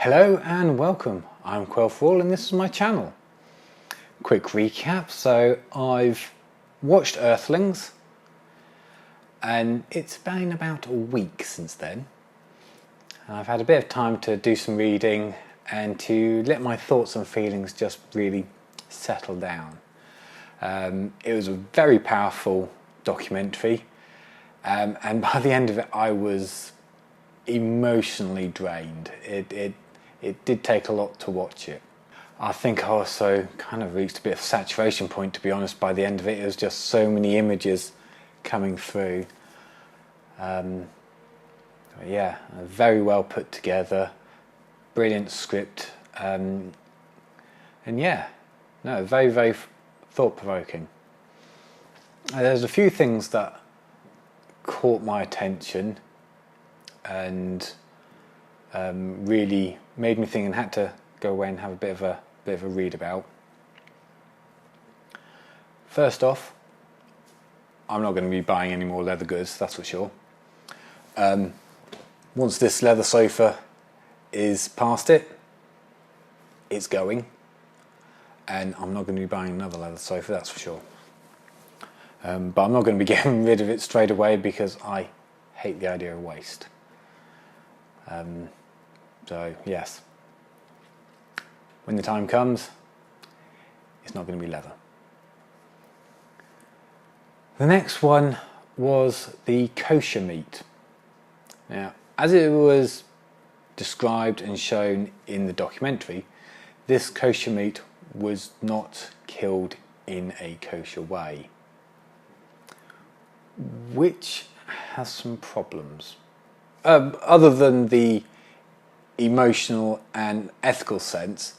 Hello and welcome. I'm Quail4All and this is my channel. Quick recap. So I've watched Earthlings and it's been about a week since then. I've had a bit of time to do some reading and to let my thoughts and feelings just really settle down. It was a very powerful documentary and by the end of it I was emotionally drained. It did take a lot to watch it. I think I also kind of reached a bit of saturation point, to be honest. By the end of it, it was just so many images coming through. Yeah, very well put together, brilliant script, and yeah, no, very thought-provoking. There's a few things that caught my attention and really made me think and had to go away and have a bit of a read about. First off, I'm not going to be buying any more leather goods, that's for sure. Once this leather sofa is past it, it's going, and I'm not going to be buying another leather sofa, that's for sure. But I'm not going to be getting rid of it straight away because I hate the idea of waste. So yes, when the time comes, it's not going to be leather. The next one was the Kosher Meat. Now, as it was described and shown in the documentary, this kosher meat was not killed in a kosher way, which has some problems. Other than the emotional and ethical sense,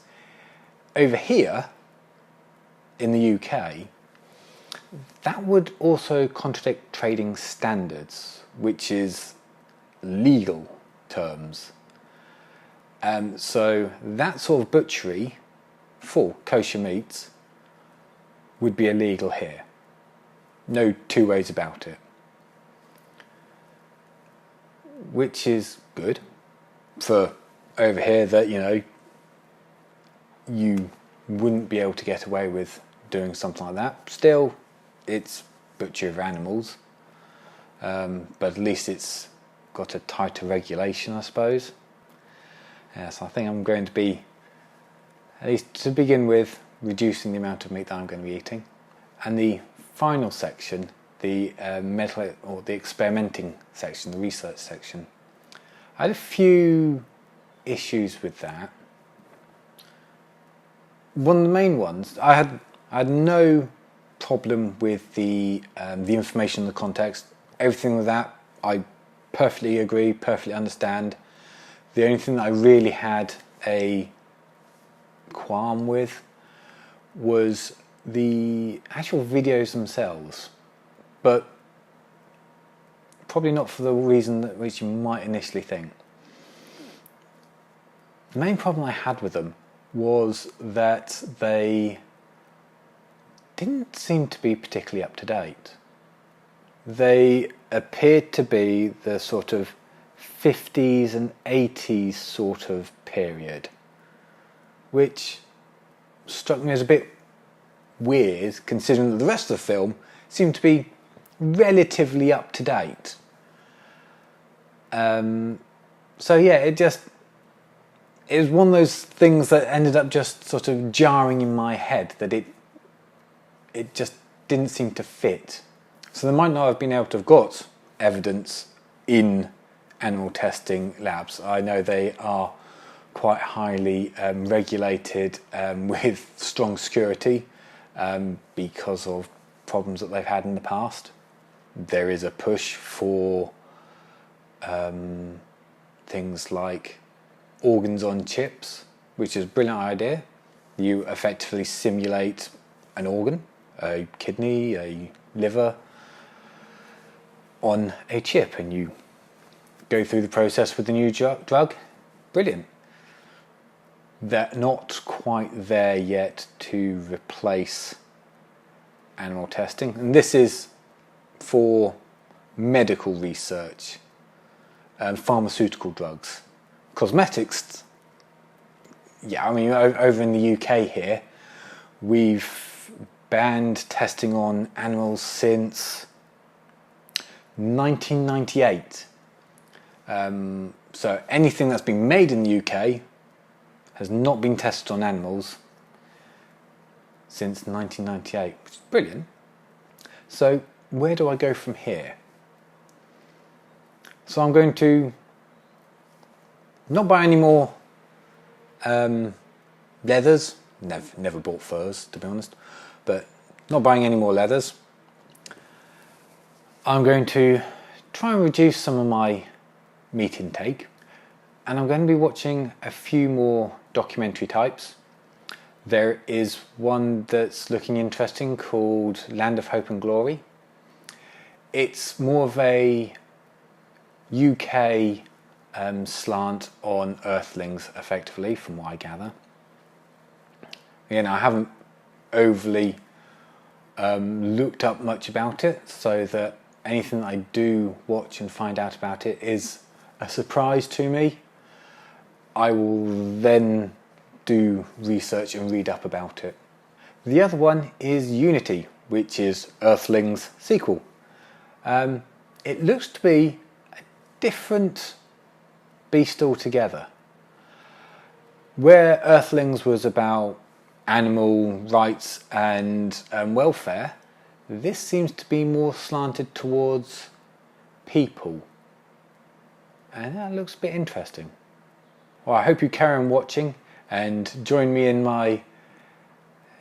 over here in the UK, that would also contradict trading standards, which is legal terms. So that sort of butchery for kosher meats would be illegal here. No two ways about it. Which is good for over here, that you wouldn't be able to get away with doing something like that. Still, it's butchery of animals, but at least it's got a tighter regulation, I suppose. So I think I'm going to be, at least to begin with, reducing the amount of meat that I'm going to be eating. And the final section, the medical or the experimenting section, the research section, I had a few issues with that. One of the main ones, I had no problem with the information, the context, everything with that. I perfectly agree, perfectly understand. The only thing that I really had a qualm with was the actual videos themselves, but probably not for the reason which you might initially think. The main problem I had with them was that they didn't seem to be particularly up to date. They appeared to be the sort of 50s and 80s sort of period, which struck me as a bit weird considering that the rest of the film seemed to be relatively up to date. So yeah, it was one of those things that ended up just sort of jarring in my head, that it just didn't seem to fit. So they might not have been able to have got evidence in animal testing labs. I know they are quite highly regulated with strong security because of problems that they've had in the past. There is a push for things like organs on chips, which is a brilliant idea. You effectively simulate an organ, a kidney, a liver, on a chip, and you go through the process with the new drug. Brilliant. They're not quite there yet to replace animal testing, and this is for medical research and pharmaceutical drugs. Cosmetics yeah, I mean, over in the UK here, we've banned testing on animals since 1998. So anything that's been made in the UK has not been tested on animals since 1998, which is brilliant. So where do I go from here? So I'm going to not buy any more leathers. Never bought furs, to be honest, but not buying any more leathers. I'm going to try and reduce some of my meat intake, and I'm going to be watching a few more documentary types. There is one that's looking interesting called Land of Hope and Glory. It's more of a UK slant on Earthlings, effectively, from what I gather. Again, I haven't overly looked up much about it, so that anything that I do watch and find out about it is a surprise to me. I will then do research and read up about it. The other one is Unity, which is Earthlings' sequel. It looks to be a different beast altogether. Where Earthlings was about animal rights and welfare, this seems to be more slanted towards people, and that looks a bit interesting. Well, I hope you carry on watching and join me in my,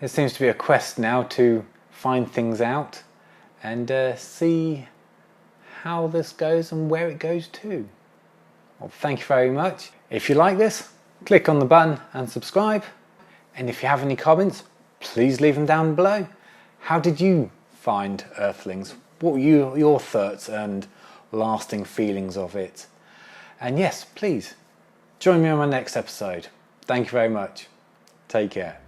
it seems to be a quest now to find things out and see how this goes and where it goes to. Well, thank you very much. If you like this, click on the button and subscribe. And if you have any comments, please leave them down below. How did you find Earthlings? What were your thoughts and lasting feelings of it? And yes, please join me on my next episode. Thank you very much. Take care.